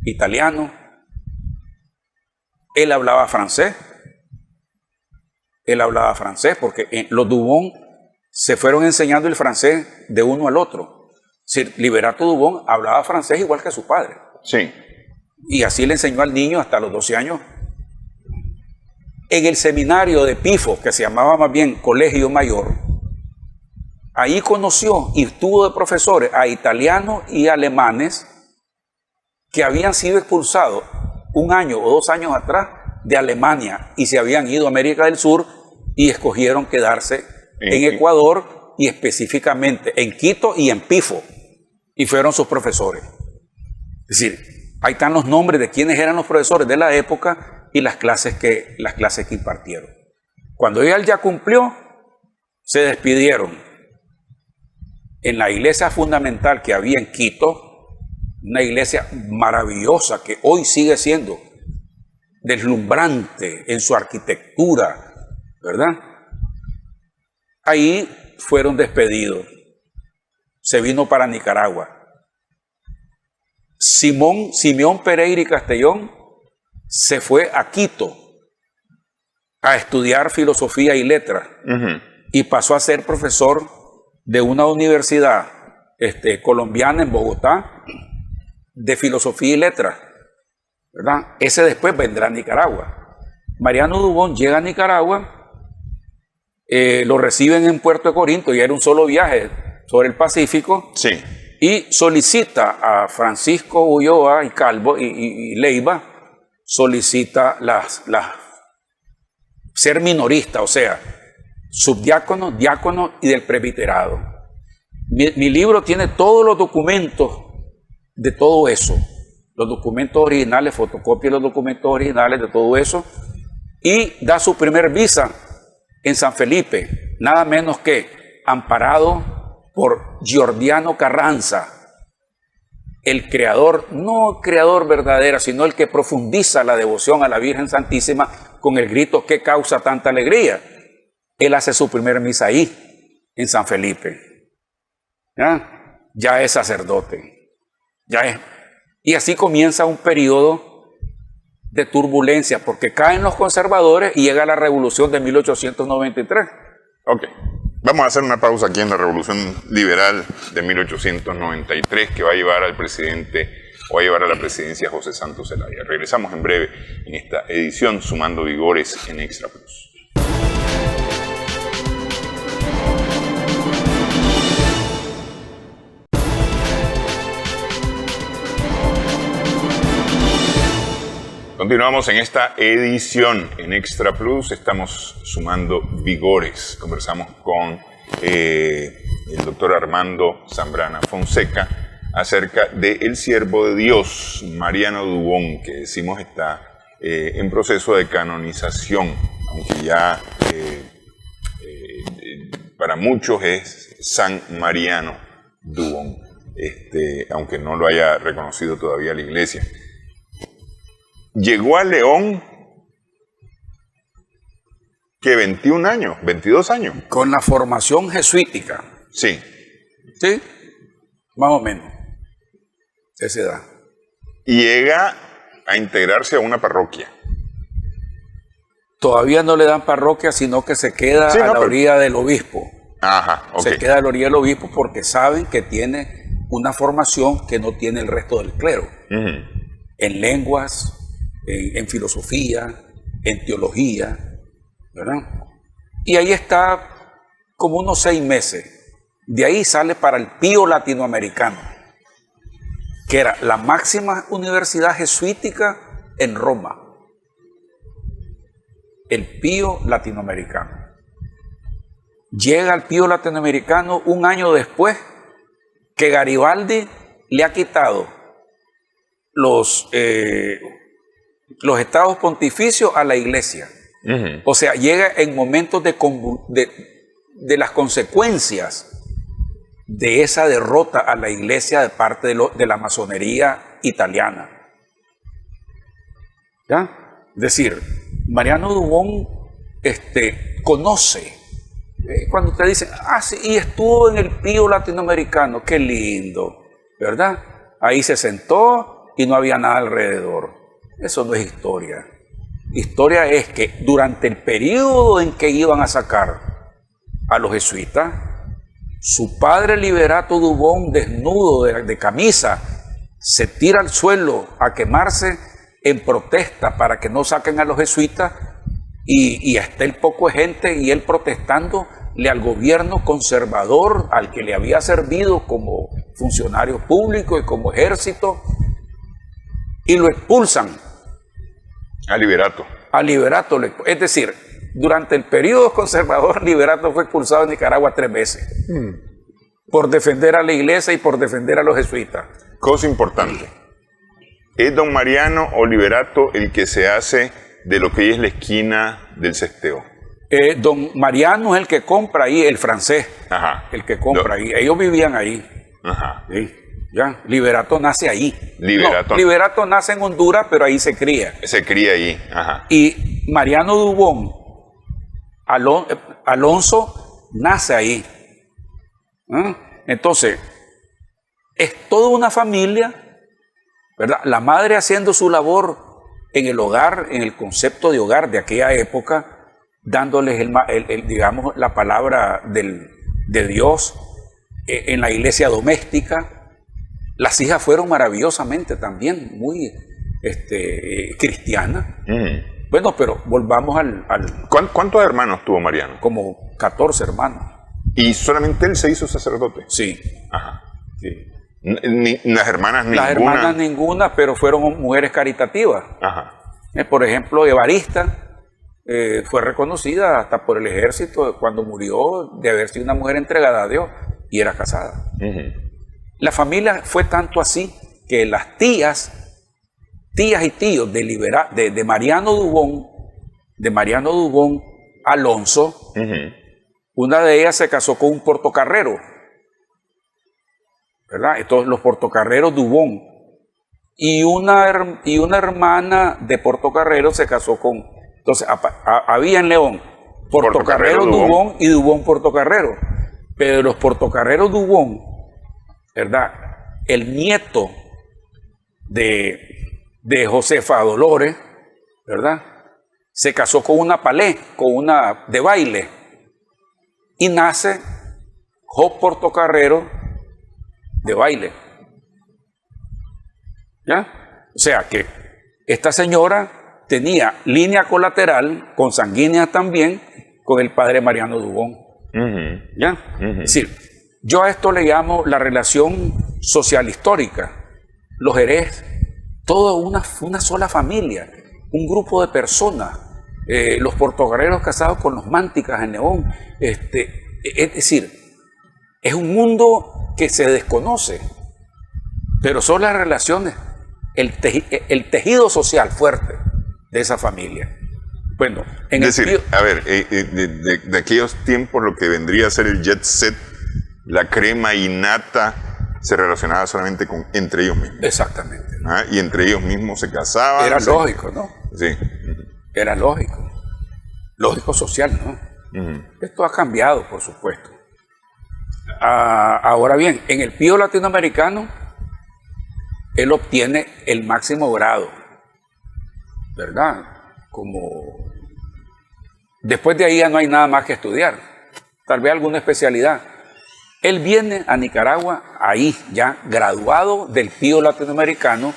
italiano. Él hablaba francés porque los Dubón se fueron enseñando el francés de uno al otro. Liberato Dubón hablaba francés igual que su padre. Sí. Y así le enseñó al niño hasta los 12 años. En el seminario de Pifo, que se llamaba más bien Colegio Mayor, ahí conoció y estuvo de profesores a italianos y alemanes que habían sido expulsados 1 año o 2 años atrás de Alemania y se habían ido a América del Sur y escogieron quedarse en Ecuador y específicamente en Quito y en Pifo, y fueron sus profesores. Es decir, ahí están los nombres de quienes eran los profesores de la época y las clases que impartieron. Cuando él ya cumplió, se despidieron en la iglesia fundamental que había en Quito, una iglesia maravillosa que hoy sigue siendo deslumbrante en su arquitectura, ¿verdad? Ahí fueron despedidos. Se vino para Nicaragua. Simeón Pereira y Castellón se fue a Quito a estudiar filosofía y letras y pasó a ser profesor de una universidad colombiana en Bogotá de filosofía y letras, ¿verdad? Ese después vendrá a Nicaragua. Mariano Dubón llega a Nicaragua, lo reciben en Puerto de Corinto y era un solo viaje sobre el Pacífico. Sí. Y solicita a Francisco Ulloa y Calvo y Leiva, solicita ser minorista, o sea, subdiácono, diácono y del presbiterado. Mi libro tiene todos los documentos de todo eso, los documentos originales, fotocopia de los documentos originales de todo eso, y da su primer visa en San Felipe, nada menos que amparado por Giordano Carranza, el creador, no creador verdadero, sino el que profundiza la devoción a la Virgen Santísima con el grito ¿qué causa tanta alegría? Él hace su primer misa ahí, en San Felipe. Ya es sacerdote. Y así comienza un periodo de turbulencia, porque caen los conservadores y llega la revolución de 1893. Ok. Vamos a hacer una pausa aquí en la Revolución Liberal de 1893 que va a llevar al presidente o va a llevar a la presidencia a José Santos Zelaya. Regresamos en breve en esta edición Sumando Vigores en Extra Plus. Continuamos en esta edición en Extra Plus, estamos sumando vigores. Conversamos con el doctor Armando Zambrana Fonseca acerca del siervo de Dios, Mariano Dubón, que decimos está en proceso de canonización, aunque ya para muchos es San Mariano Dubón, aunque no lo haya reconocido todavía la iglesia. Llegó a León, que 21 años, 22 años. Con la formación jesuítica. Sí. ¿Sí? Más o menos. Esa edad. Y llega a integrarse a una parroquia. Todavía no le dan parroquia, sino que se queda a la orilla del obispo. Ajá, ok. Se queda a la orilla del obispo porque saben que tiene una formación que no tiene el resto del clero. En lenguas, en filosofía, en teología, ¿verdad? Y ahí está como unos 6 meses. De ahí sale para el Pío Latinoamericano, que era la máxima universidad jesuítica en Roma. El Pío Latinoamericano. Llega al Pío Latinoamericano un año después que Garibaldi le ha quitado los estados pontificios a la iglesia. O sea, llega en momentos de las consecuencias de esa derrota a la iglesia de parte de la masonería italiana. ¿Ya? Es decir, Mariano Dubón conoce. Cuando te dicen, sí, y estuvo en el Pío Latinoamericano, qué lindo, ¿verdad? Ahí se sentó y no había nada alrededor. Eso no es historia. Historia es que durante el periodo en que iban a sacar a los jesuitas, su padre Liberato Dubón, desnudo de camisa, se tira al suelo a quemarse en protesta para que no saquen a los jesuitas, y está el poco de gente y él protestándole al gobierno conservador al que le había servido como funcionario público y como ejército, y lo expulsan. A Liberato. A Liberato. Es decir, durante el periodo conservador, Liberato fue expulsado de Nicaragua 3 veces. Por defender a la iglesia y por defender a los jesuitas. Cosa importante. ¿Es don Mariano o Liberato el que se hace de lo que es la esquina del Cesteo? Don Mariano es el que compra ahí, el francés. Ajá. El que compra ahí. Ellos vivían ahí. Ajá. ¿Sí? ¿Ya? Liberato nace ahí. Liberato nace en Honduras, pero ahí se cría. Se cría ahí. Ajá. Y Mariano Dubón, Alonso, nace ahí. Entonces, es toda una familia, ¿verdad? La madre haciendo su labor en el hogar, en el concepto de hogar de aquella época, dándoles digamos, la palabra de Dios en la iglesia doméstica. Las hijas fueron maravillosamente también muy cristianas. Bueno, pero volvamos al... ¿Cuántos hermanos tuvo Mariano? Como 14 hermanos. ¿Y solamente él se hizo sacerdote? Sí. Ajá. Sí. Las hermanas ninguna. Las hermanas ninguna, pero fueron mujeres caritativas. Ajá. Por ejemplo, Evarista fue reconocida hasta por el ejército cuando murió de haber sido una mujer entregada a Dios y era casada. La familia fue tanto así que las tías y tíos de Mariano Dubón, Alonso, una de ellas se casó con un portocarrero, ¿verdad? Entonces los portocarreros Dubón, y una hermana de Portocarrero se casó con... Entonces había en León Portocarrero Dubón y Dubón Portocarrero, pero los Portocarreros Dubón, ¿verdad? El nieto de Josefa Dolores, ¿verdad? Se casó con una palé, con una de baile. y nace Job Portocarrero de baile. ¿Ya? O sea que esta señora tenía línea colateral, consanguínea también, con el padre Mariano Dubón. ¿Ya? Es decir, yo a esto le llamo la relación social histórica. Los Jerez, toda una sola familia, un grupo de personas, los portocarreros casados con los Mánticas en León. Es decir, es un mundo que se desconoce, pero son las relaciones, el tejido social fuerte de esa familia. Bueno, a ver, de aquellos tiempos lo que vendría a ser el jet set, la crema innata, se relacionaba solamente entre ellos mismos. Exactamente. ¿Ah? Y entre ellos mismos se casaban. Era lógico, ¿no? Sí. Era lógico. Lógico social, ¿no? Esto ha cambiado, por supuesto. Ahora bien, en el Pío latinoamericano, él obtiene el máximo grado, ¿verdad? Como después de ahí ya no hay nada más que estudiar, tal vez alguna especialidad. Él viene a Nicaragua ahí ya graduado del Pío latinoamericano,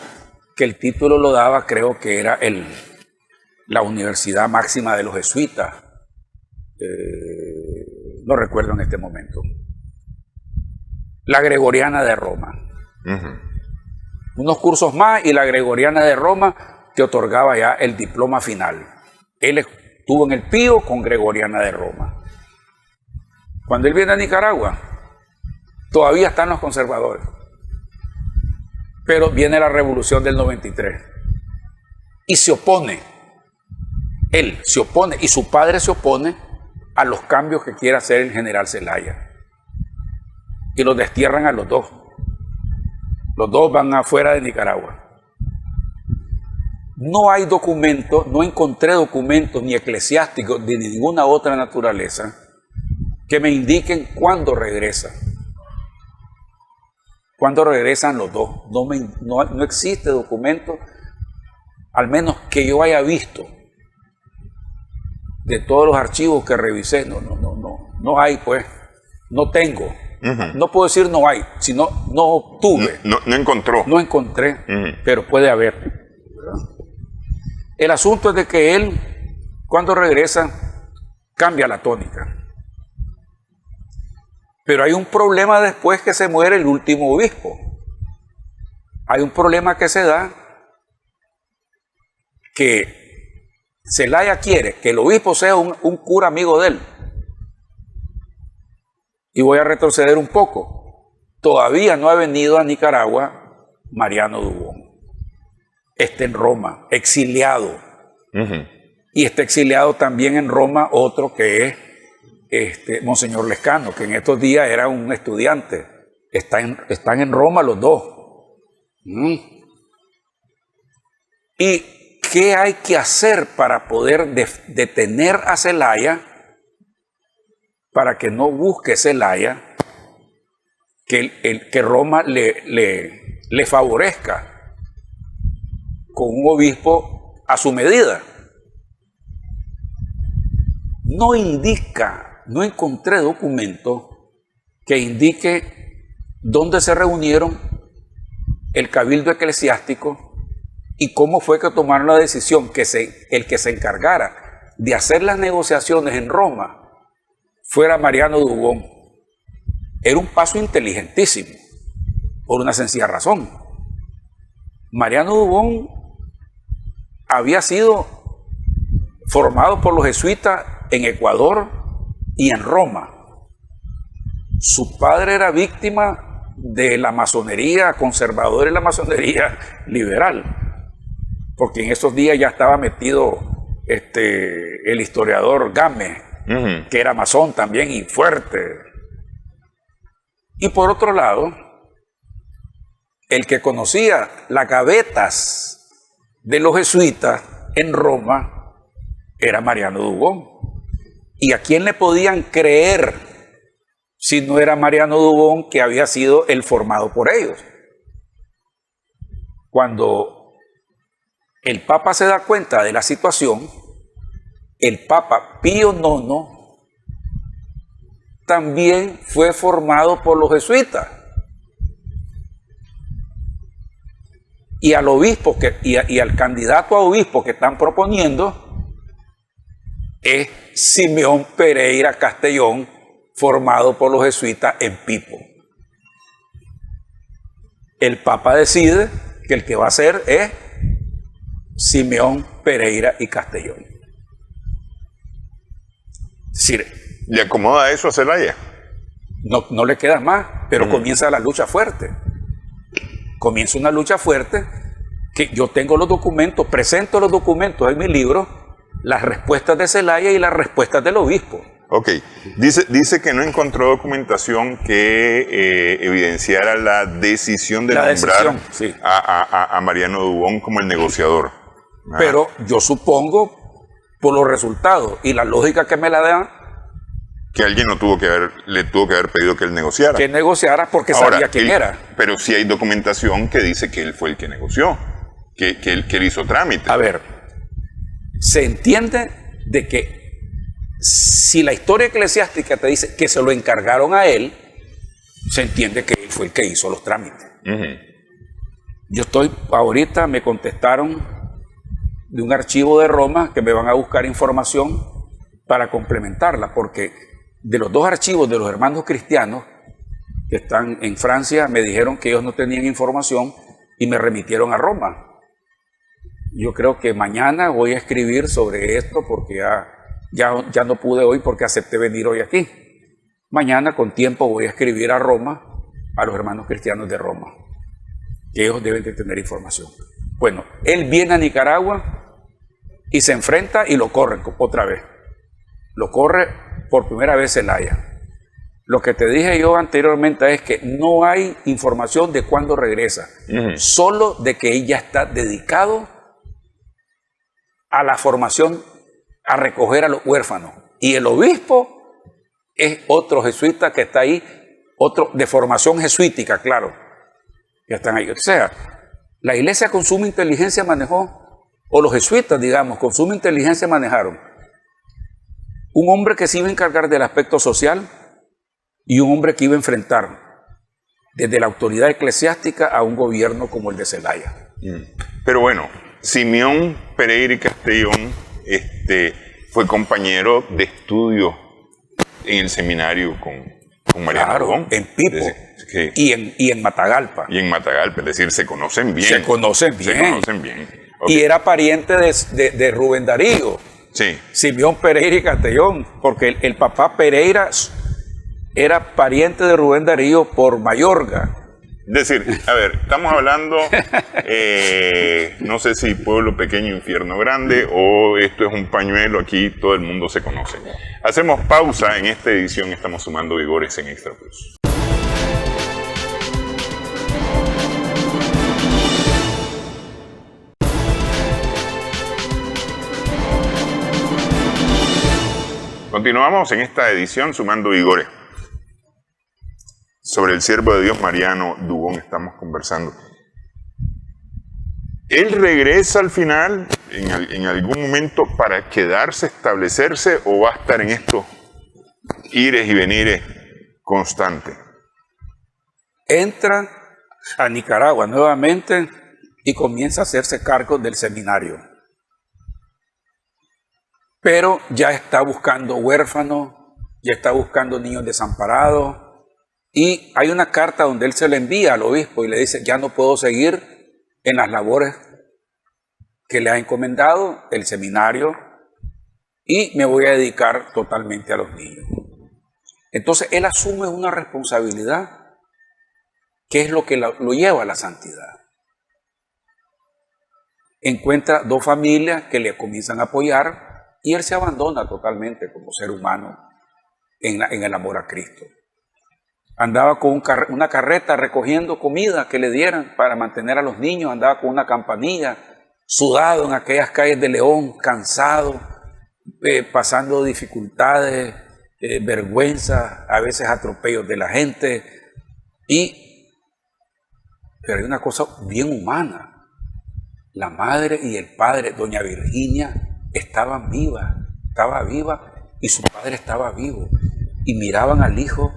que el título lo daba, creo que era la Universidad Máxima de los Jesuitas, no recuerdo en este momento, la Gregoriana de Roma. Unos cursos más y la Gregoriana de Roma te otorgaba ya el diploma final. Él estuvo en el Pío con Gregoriana de Roma. Cuando él viene a Nicaragua, todavía están los conservadores, pero viene la revolución del 93 y se opone, él se opone y su padre se opone a los cambios que quiere hacer el general Zelaya y los destierran a los dos van afuera de Nicaragua. No hay documentos, no encontré documentos ni eclesiásticos ni de ninguna otra naturaleza que me indiquen cuándo regresan. Cuando regresan los dos. No existe documento, al menos que yo haya visto, de todos los archivos que revisé. No hay, pues. No tengo. No puedo decir no hay, sino no tuve. No encontró. No encontré, pero puede haber. ¿Verdad? El asunto es de que él, cuando regresa, cambia la tónica. Pero hay un problema después que se muere el último obispo. Hay un problema que se da que Zelaya quiere que el obispo sea un cura amigo de él. Y voy a retroceder un poco. Todavía no ha venido a Nicaragua Mariano Dubón. Está en Roma, exiliado. Y está exiliado también en Roma otro que es Monseñor Lescano, que en estos días era un estudiante. Están en Roma los dos. ¿Y qué hay que hacer para poder detener a Zelaya, para que no busque Zelaya que Roma le favorezca con un obispo a su medida? No encontré documento que indique dónde se reunieron el cabildo eclesiástico y cómo fue que tomaron la decisión que el que se encargara de hacer las negociaciones en Roma fuera Mariano Dubón. Era un paso inteligentísimo, por una sencilla razón. Mariano Dubón había sido formado por los jesuitas en Ecuador y en Roma. Su padre era víctima de la masonería conservadora y la masonería liberal, porque en esos días ya estaba metido el historiador Gámez, que era masón también y fuerte. Y por otro lado, el que conocía las gavetas de los jesuitas en Roma era Mariano Dubón. ¿Y a quién le podían creer si no era Mariano Dubón, que había sido el formado por ellos? Cuando el Papa se da cuenta de la situación, el Papa Pío IX también fue formado por los jesuitas. Y al obispo y al candidato a obispo que están proponiendo es Simeón Pereira Castellón, formado por los jesuitas en Pipo. El Papa decide que el que va a ser es Simeón Pereira y Castellón. Es decir, ¿le acomoda eso a Zelaya? no le queda más, pero comienza la lucha fuerte. Comienza una lucha fuerte que yo tengo los documentos, presento los documentos en mi libro, las respuestas de Zelaya y las respuestas del obispo. Ok, dice que no encontró documentación que evidenciara la decisión de nombrar sí, a Mariano Dubón como el negociador. Pero yo supongo, por los resultados y la lógica que me la da, que alguien le tuvo que haber pedido que él negociara. Que negociara porque ahora, sabía quién era. Pero sí hay documentación que dice que él fue el que negoció, que él hizo trámite. A ver, se entiende de que si la historia eclesiástica te dice que se lo encargaron a él, se entiende que él fue el que hizo los trámites. Yo ahorita me contestaron de un archivo de Roma que me van a buscar información para complementarla, porque de los dos archivos de los hermanos cristianos que están en Francia, me dijeron que ellos no tenían información y me remitieron a Roma. Yo creo que mañana voy a escribir sobre esto porque ya no pude hoy porque acepté venir hoy aquí. Mañana con tiempo voy a escribir a Roma, a los hermanos cristianos de Roma, que ellos deben de tener información. Bueno, él viene a Nicaragua y se enfrenta y lo corren otra vez. Lo corre por primera vez Zelaya. Lo que te dije yo anteriormente es que no hay información de cuándo regresa, solo de que ella está dedicado a la formación, a recoger a los huérfanos. Y el obispo es otro jesuita que está ahí, otro de formación jesuítica, claro, que están ahí. O sea, la iglesia con suma inteligencia manejó, o los jesuitas, digamos, con suma inteligencia manejaron un hombre que se iba a encargar del aspecto social y un hombre que iba a enfrentar desde la autoridad eclesiástica a un gobierno como el de Zelaya. Pero bueno, Simeón Pereira y Castellón fue compañero de estudio en el seminario con Mariano Dubón. En Pipo y en Matagalpa. Y en Matagalpa, es decir, se conocen bien. Se conocen bien. Okay. Y era pariente de Rubén Darío. Sí. Simeón Pereira y Castellón, porque el papá Pereira era pariente de Rubén Darío por Mayorga. Es decir, a ver, estamos hablando, no sé si pueblo pequeño, infierno grande, o esto es un pañuelo, aquí todo el mundo se conoce. Hacemos pausa en esta edición, estamos sumando vigores en Extra Plus. Continuamos en esta edición sumando vigores. Sobre el siervo de Dios Mariano Dubón estamos conversando. ¿Él regresa al final, en algún momento, para quedarse, establecerse, o va a estar en estos ires y venires constantes? Entra a Nicaragua nuevamente y comienza a hacerse cargo del seminario. Pero ya está buscando huérfanos, ya está buscando niños desamparados. Y hay una carta donde él se le envía al obispo y le dice: ya no puedo seguir en las labores que le ha encomendado el seminario y me voy a dedicar totalmente a los niños. Entonces él asume una responsabilidad que es lo que lo lleva a la santidad. Encuentra dos familias que le comienzan a apoyar y él se abandona totalmente como ser humano en el amor a Cristo. Andaba con una carreta recogiendo comida que le dieran para mantener a los niños, andaba con una campanilla, sudado en aquellas calles de León, cansado, pasando dificultades, vergüenza, a veces atropellos de la gente. Pero hay una cosa bien humana. La madre y el padre, doña Virginia, estaba viva y su padre estaba vivo. y miraban al hijo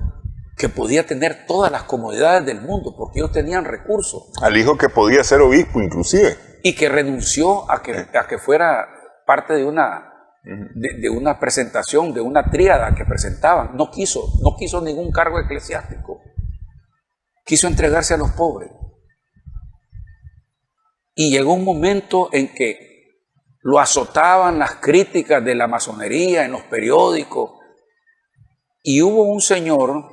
que podía tener todas las comodidades del mundo porque ellos tenían recursos. Al hijo que podía ser obispo inclusive. Y que renunció a que fuera parte de una presentación, de una tríada que presentaban. No quiso ningún cargo eclesiástico. Quiso entregarse a los pobres. Y llegó un momento en que lo azotaban las críticas de la masonería en los periódicos. Y hubo un señor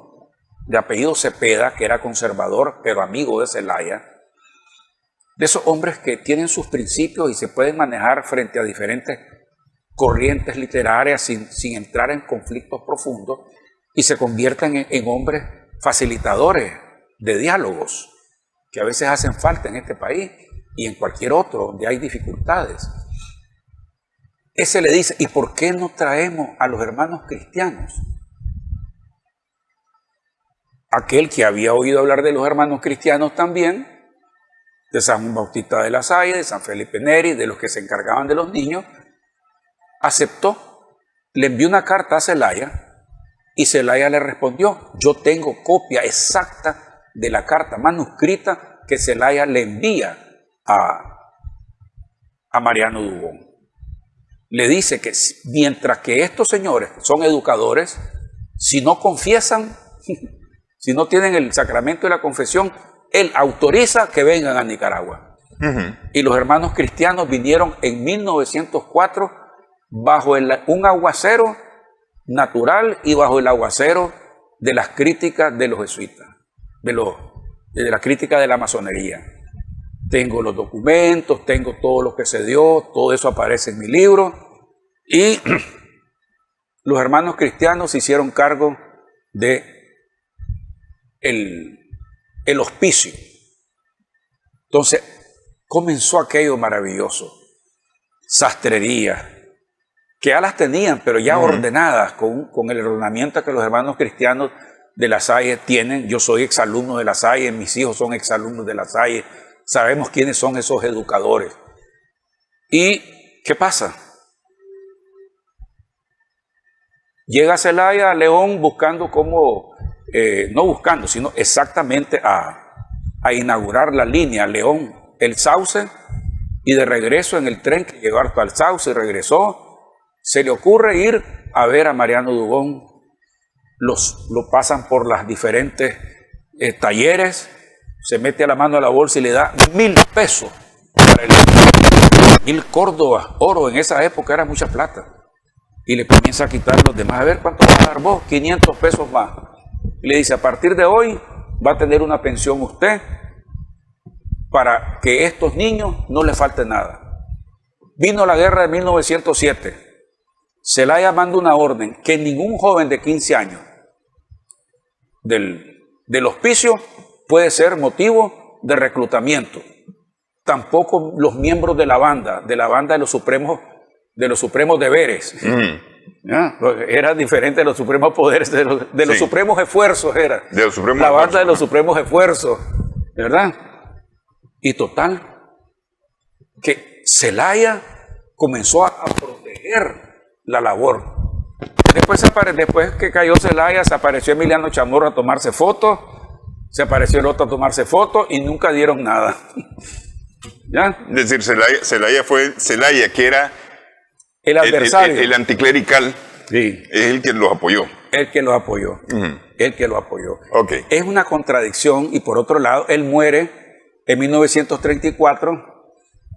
de apellido Cepeda, que era conservador, pero amigo de Zelaya, de esos hombres que tienen sus principios y se pueden manejar frente a diferentes corrientes literarias sin entrar en conflictos profundos y se convierten en hombres facilitadores de diálogos que a veces hacen falta en este país y en cualquier otro donde hay dificultades. Ese le dice, ¿y por qué no traemos a los hermanos cristianos? Aquel que había oído hablar de los hermanos cristianos también, de San Bautista de la Salle, de San Felipe Neri, de los que se encargaban de los niños, aceptó, le envió una carta a Zelaya y Zelaya le respondió, yo tengo copia exacta de la carta manuscrita que Zelaya le envía a Mariano Dubón. Le dice que mientras que estos señores son educadores, si no confiesan, si no tienen el sacramento de la confesión, él autoriza que vengan a Nicaragua. Y los hermanos cristianos vinieron en 1904 bajo un aguacero natural y bajo el aguacero de las críticas de los jesuitas, de la crítica de la masonería. Tengo los documentos, tengo todo lo que se dio, todo eso aparece en mi libro. Y los hermanos cristianos se hicieron cargo de el hospicio. Entonces comenzó aquello maravilloso. Sastrerías, que ya las tenían, pero ya ordenadas con el ordenamiento que los hermanos cristianos de La Salle tienen. Yo soy exalumno de La Salle, mis hijos son exalumnos de La Salle, sabemos quiénes son esos educadores. ¿Y qué pasa? Llega Zelaya a León buscando cómo, no buscando, sino exactamente a inaugurar la línea León, el Sauce, y de regreso en el tren que llegó hasta el Sauce y regresó, se le ocurre ir a ver a Mariano Dubón. Lo pasan por las diferentes talleres, se mete a la mano a la bolsa y le da 1,000 pesos para el 1,000 córdobas, oro en esa época era mucha plata. Y le comienza a quitar los demás. A ver, ¿cuánto va a dar vos? 500 pesos más. Y le dice, a partir de hoy va a tener una pensión usted para que a estos niños no les falte nada. Vino la guerra de 1907. Zelaya manda una orden que ningún joven de 15 años del hospicio puede ser motivo de reclutamiento. Tampoco los miembros de la banda de los supremos deberes. Era diferente de los supremos poderes, de los supremos esfuerzos era. De los supremos la banda de los supremos esfuerzos, ¿verdad? Y total, que Zelaya comenzó a proteger la labor. Después que cayó Zelaya, se apareció Emiliano Chamorro a tomarse fotos, se apareció el otro a tomarse fotos y nunca dieron nada. ¿Ya? Es decir, Zelaya, que era el adversario, el anticlerical, sí, es el que los apoyó. El que los apoyó. El que lo apoyó. Okay. Es una contradicción y por otro lado, él muere en 1934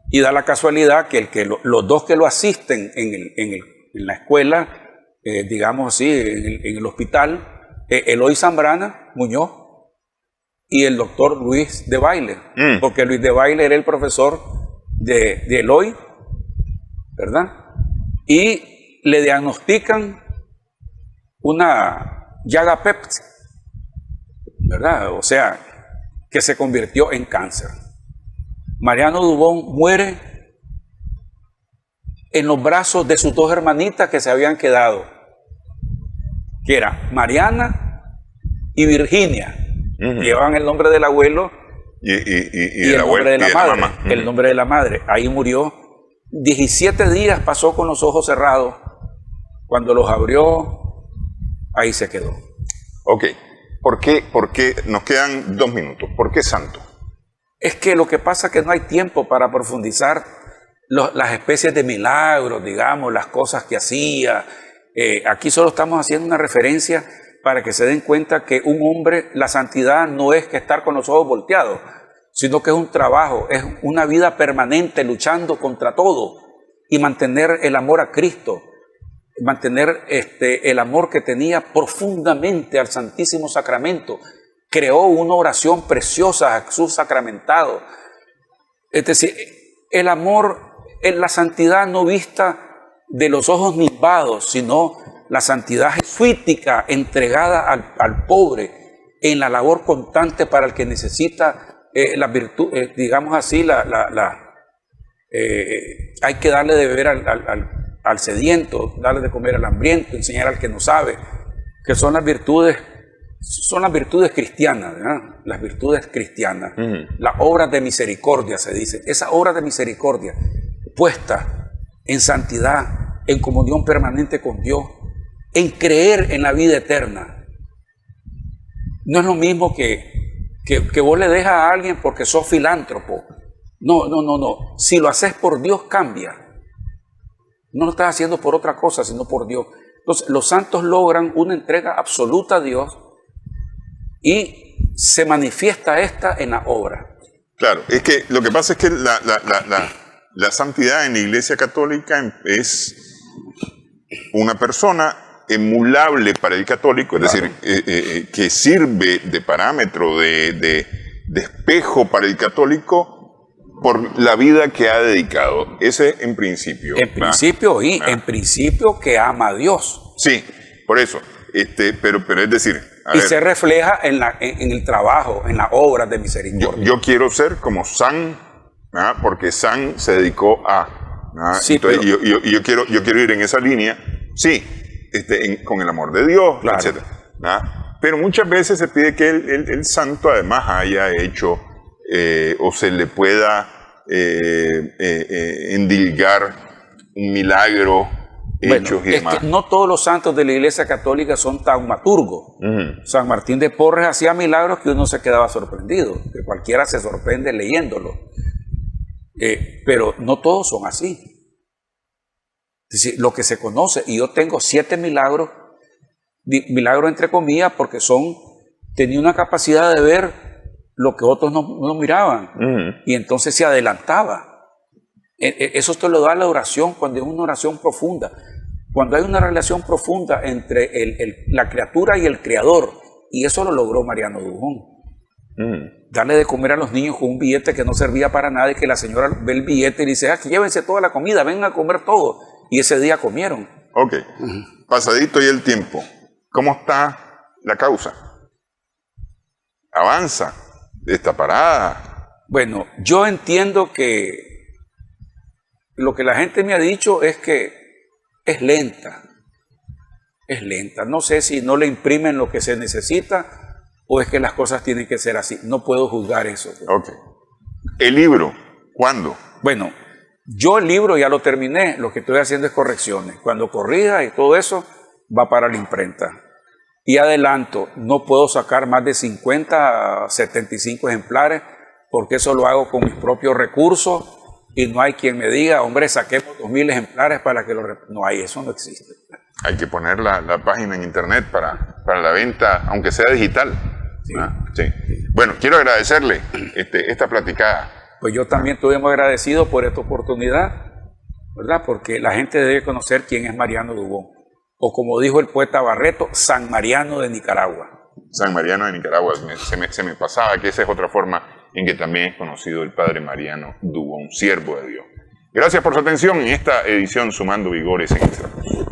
y da la casualidad que los dos que lo asisten en la escuela, digamos así, en el hospital, Eloy Zambrana Muñoz y el doctor Luis de Baile, porque Luis de Baile era el profesor de Eloy, ¿verdad? Y le diagnostican una llaga péptica, ¿verdad? O sea, que se convirtió en cáncer. Mariano Dubón muere en los brazos de sus dos hermanitas que se habían quedado, que eran Mariana y Virginia. Llevaban el nombre del abuelo y el nombre de la madre. Mamá. El nombre de la madre. Ahí murió. 17 días pasó con los ojos cerrados. Cuando los abrió, ahí se quedó. Ok, ¿por qué? Nos quedan 2 minutos. ¿Por qué santo? Es que lo que pasa es que no hay tiempo para profundizar las especies de milagros, digamos, las cosas que hacía. Aquí solo estamos haciendo una referencia para que se den cuenta que un hombre, la santidad no es que estar con los ojos volteados, sino que es un trabajo, es una vida permanente luchando contra todo y mantener el amor a Cristo, mantener el amor que tenía profundamente al Santísimo Sacramento. Creó una oración preciosa a Jesús sacramentado. Es decir, el amor, la santidad no vista de los ojos nimbados, sino la santidad jesuítica entregada al pobre en la labor constante para el que necesita la virtud, digamos así, hay que darle de beber al sediento, darle de comer al hambriento, enseñar al que no sabe, que son las virtudes cristianas, ¿verdad? Las virtudes cristianas, las obras de misericordia se dice, esas obras de misericordia puestas en santidad, en comunión permanente con Dios, en creer en la vida eterna. No es lo mismo que vos le dejas a alguien porque sos filántropo. No. Si lo haces por Dios, cambia. No lo estás haciendo por otra cosa, sino por Dios. Entonces, los santos logran una entrega absoluta a Dios y se manifiesta esta en la obra. Claro, es que lo que pasa es que la santidad en la Iglesia Católica es una persona emulable para el católico, es Claro. decir, que sirve de parámetro, de espejo para el católico por la vida que ha dedicado. Ese en principio. En principio, en principio que ama a Dios. Sí, por eso. Pero es decir, y se refleja en el trabajo, en las obras de misericordia. yo quiero ser como San, ¿verdad? Porque San se dedicó a, ¿verdad? Sí, entonces pero, yo quiero ir en esa línea, sí, con el amor de Dios, claro, etc. ¿verdad? Pero muchas veces se pide que el santo además haya hecho o se le pueda endilgar un milagro, hechos y demás. Es que no todos los santos de la Iglesia Católica son taumaturgos. San Martín de Porres hacía milagros que uno se quedaba sorprendido, que cualquiera se sorprende leyéndolo. Pero no todos son así. Es decir, lo que se conoce, y yo tengo 7 milagros entre comillas, porque tenía una capacidad de ver lo que otros no miraban, y entonces se adelantaba. Eso te lo da la oración cuando es una oración profunda. Cuando hay una relación profunda entre la criatura y el creador, y eso lo logró Mariano Dujón. Darle de comer a los niños con un billete que no servía para nada, y que la señora ve el billete y dice, llévense toda la comida, vengan a comer todo. Y ese día comieron. Ok, pasadito y el tiempo. ¿Cómo está la causa? ¿Avanza? ¿Está parada? Bueno, yo entiendo que lo que la gente me ha dicho es que es lenta. Es lenta. No sé si no le imprimen lo que se necesita o es que las cosas tienen que ser así. No puedo juzgar eso. Ok. ¿El libro? ¿Cuándo? Bueno, yo el libro ya lo terminé. Lo que estoy haciendo es correcciones. Cuando corrija y todo eso, va para la imprenta. Y adelanto, no puedo sacar más de 50 a 75 ejemplares porque eso lo hago con mis propios recursos. Y no hay quien me diga, hombre, saquemos 2000 ejemplares para que no hay, eso no existe. Hay que poner la página en internet para la venta, aunque sea digital. Sí. Sí. Bueno, quiero agradecerle esta platicada. Pues yo también estoy muy agradecido por esta oportunidad, ¿verdad? Porque la gente debe conocer quién es Mariano Dubón. O como dijo el poeta Barreto, San Mariano de Nicaragua. San Mariano de Nicaragua, se me pasaba que esa es otra forma en que también es conocido el Padre Mariano Dubón, siervo de Dios. Gracias por su atención en esta edición Sumando Vigores en Extra Plus.